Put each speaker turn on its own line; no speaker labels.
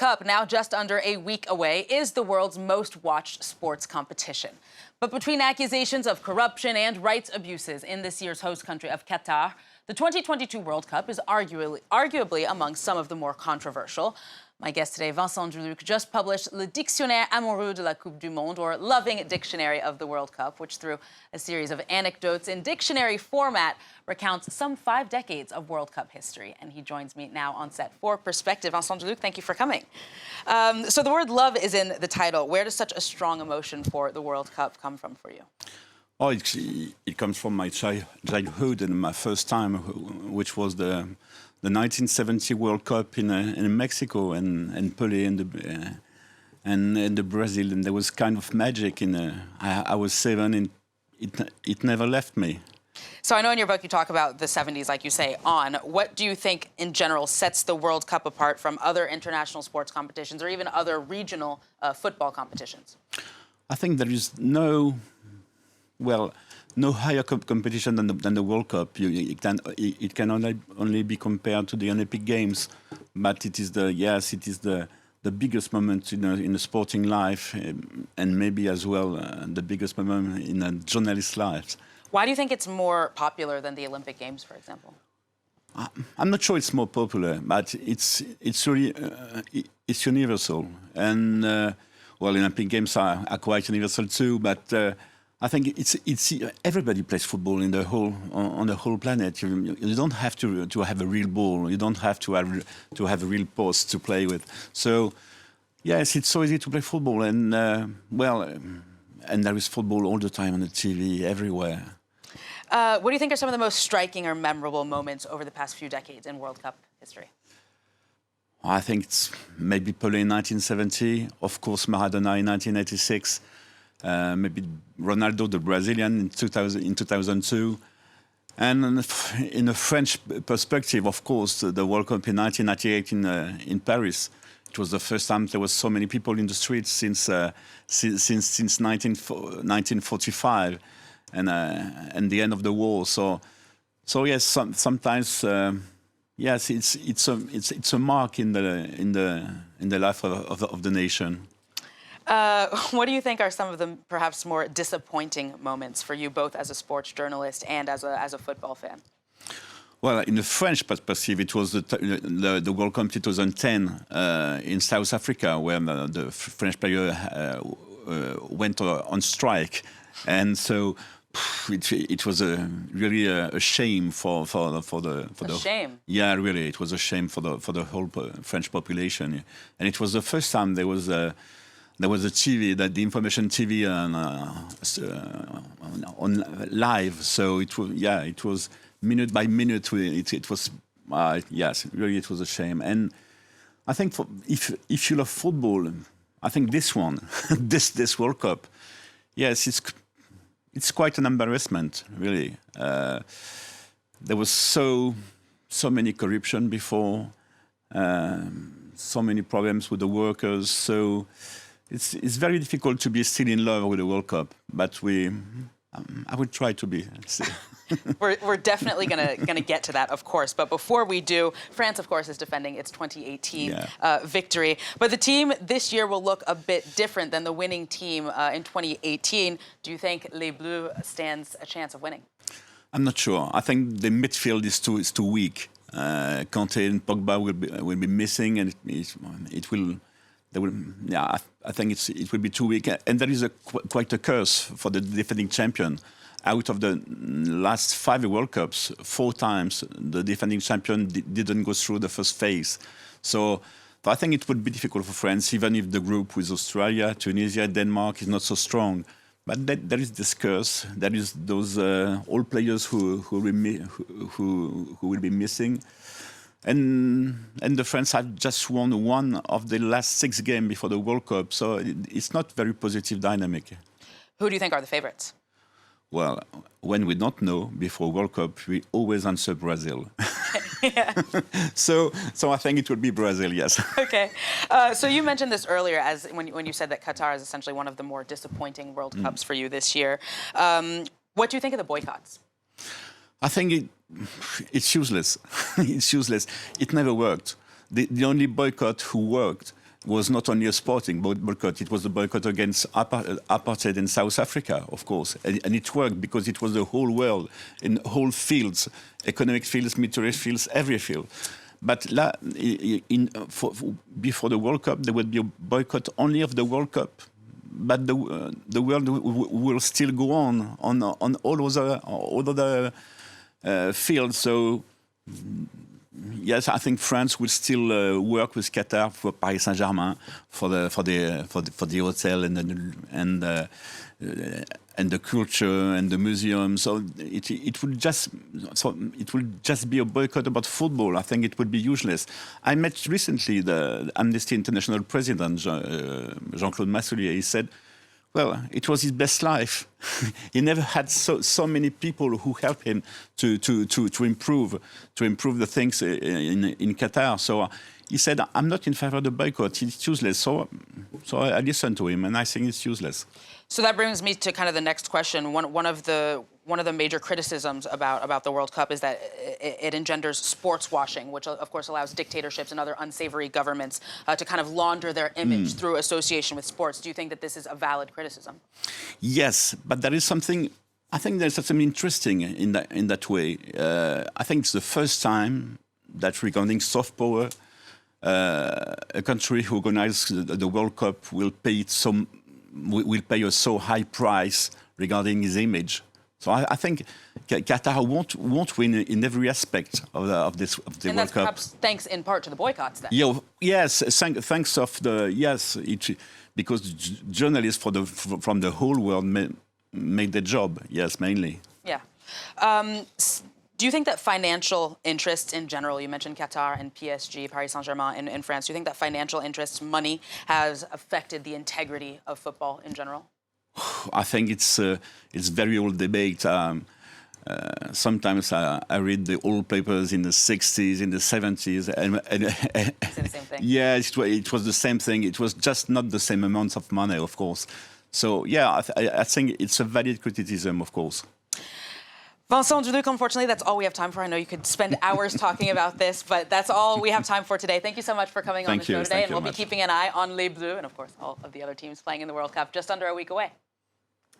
World Cup, now just under a week away, is the world's most watched sports competition. But between accusations of corruption and rights abuses in this year's host country of Qatar, the 2022 World Cup is arguably among some of the more controversial. My guest today, Vincent Duluc, just published Le Dictionnaire Amoureux de la Coupe du Monde, or Loving Dictionary of the World Cup, which through a series of anecdotes in dictionary format recounts some 5 decades of World Cup history. And he joins me now on set for Perspective. Vincent Duluc, thank you for coming. So the word love is in the title. Where does such a strong emotion for the World Cup come from for you?
Oh, it comes from my childhood and my first time, which was the 1970 World Cup in Mexico and Pelé and the Brazil, and there was kind of magic I was 7 and it never left me.
So I know in your book you talk about the 70s, like you say, on. What do you think in general sets the World Cup apart from other international sports competitions or even other regional football competitions?
I think there is no higher competition than the World Cup. It can only be compared to the Olympic Games, but it is the biggest moment in the sporting life, and maybe as well the biggest moment in a journalist's life.
Why do you think it's more popular than the Olympic Games, for example?
I'm not sure it's more popular, but it's really it's universal, and Olympic Games are quite universal too, but. I think it's everybody plays football on the whole planet. You don't have to have a real ball. You don't have to have a real post to play with. So yes, it's so easy to play football, and and there is football all the time on the TV everywhere.
What do you think are some of the most striking or memorable moments over the past few decades in World Cup history?
I think it's maybe Pelé in 1970, of course Maradona in 1986. Maybe Ronaldo, the Brazilian, in 2002. And in a French perspective, of course, the World Cup in 1998 in Paris. It was the first time there was so many people in the streets since 1945 and the end of the war. So yes, sometimes yes, it's a mark in the life of the nation.
What do you think are some of the perhaps more disappointing moments for you, both as a sports journalist and as a football fan?
Well, in the French perspective, it was the World Cup 2010 in South Africa, where the French player went on strike, and so it was really a shame for the
shame.
Yeah, really, it was a shame for the whole French population, and it was the first time there was a TV, the information TV on live. So it was minute by minute. It was yes, really, it was a shame. And I think if you love football, I think this one, this World Cup, yes, it's quite an embarrassment, really. There was so many corruption before, so many problems with the workers. So. It's very difficult to be still in love with the World Cup, but I would try to be.
We're definitely gonna get to that, of course. But before we do, France, of course, is defending its 2018 victory. But the team this year will look a bit different than the winning team in 2018. Do you think Les Bleus stands a chance of winning?
I'm not sure. I think the midfield is too weak. Kanté and Pogba will be missing, and it will. I think it will be too weak, and there is quite a curse for the defending champion. Out of the last 5 World Cups, 4 times the defending champion didn't go through the first phase. So I think it would be difficult for France, even if the group with Australia, Tunisia, Denmark is not so strong. But there is this curse. There is those old players who will be missing. And the French have just won 1 of the last 6 games before the World Cup, so it's not very positive dynamic.
Who do you think are the favorites?
Well, when we don't know before World Cup, we always answer Brazil.
Yeah.
So I think it would be Brazil, yes.
Okay. So you mentioned this earlier as when you said that Qatar is essentially one of the more disappointing World Cups for you this year. What do you think of the boycotts?
I think it's useless. It's useless. It never worked. The only boycott who worked was not only a sporting boycott, it was a boycott against apartheid in South Africa, of course. And it worked because it was the whole world, in whole fields, economic fields, military fields, every field. But before the World Cup, there would be a boycott only of the World Cup. But the world will still go on all other fields. So yes, I think France will still work with Qatar for Paris Saint-Germain for the hotel and the culture and the museum. So it will just be a boycott about football. I think it would be useless. I met recently the Amnesty International president Jean-Claude Massoulier. He said, well, it was his best life. He never had so many people who helped him to improve the things in Qatar. So he said, I'm not in favor of the boycott. It's useless. So I listened to him, and I think it's useless.
So that brings me to kind of the next question. One of the major criticisms about the World Cup is that it engenders sports washing, which of course allows dictatorships and other unsavory governments to kind of launder their image through association with sports. Do you think that this is a valid criticism?
Yes, but there is something. I think there's something interesting in that way. I think it's the first time that regarding soft power, a country who organizes the World Cup will pay a so high price regarding his image. So I think Qatar won't win in every aspect of the World Cup.
And that's perhaps thanks in part to the boycotts then.
Yeah, yes, thanks of the because journalists from the whole world made their job. Yes, mainly.
Yeah. Do you think that financial interests in general, you mentioned Qatar and PSG, Paris Saint-Germain in France, do you think that financial interests, money, has affected the integrity of football in general?
I think it's very old debate. Sometimes I read the old papers in the 60s, in the 70s. And
it's the same thing.
Yeah, it was the same thing. It was just not the same amounts of money, of course. So, yeah, I think it's a valid criticism, of course.
Vincent Duluc, unfortunately, that's all we have time for. I know you could spend hours talking about this, but that's all we have time for today. Thank you so much for coming on the show today. And we'll be keeping an eye on Les Bleus and, of course, all of the other teams playing in the World Cup just under a week away.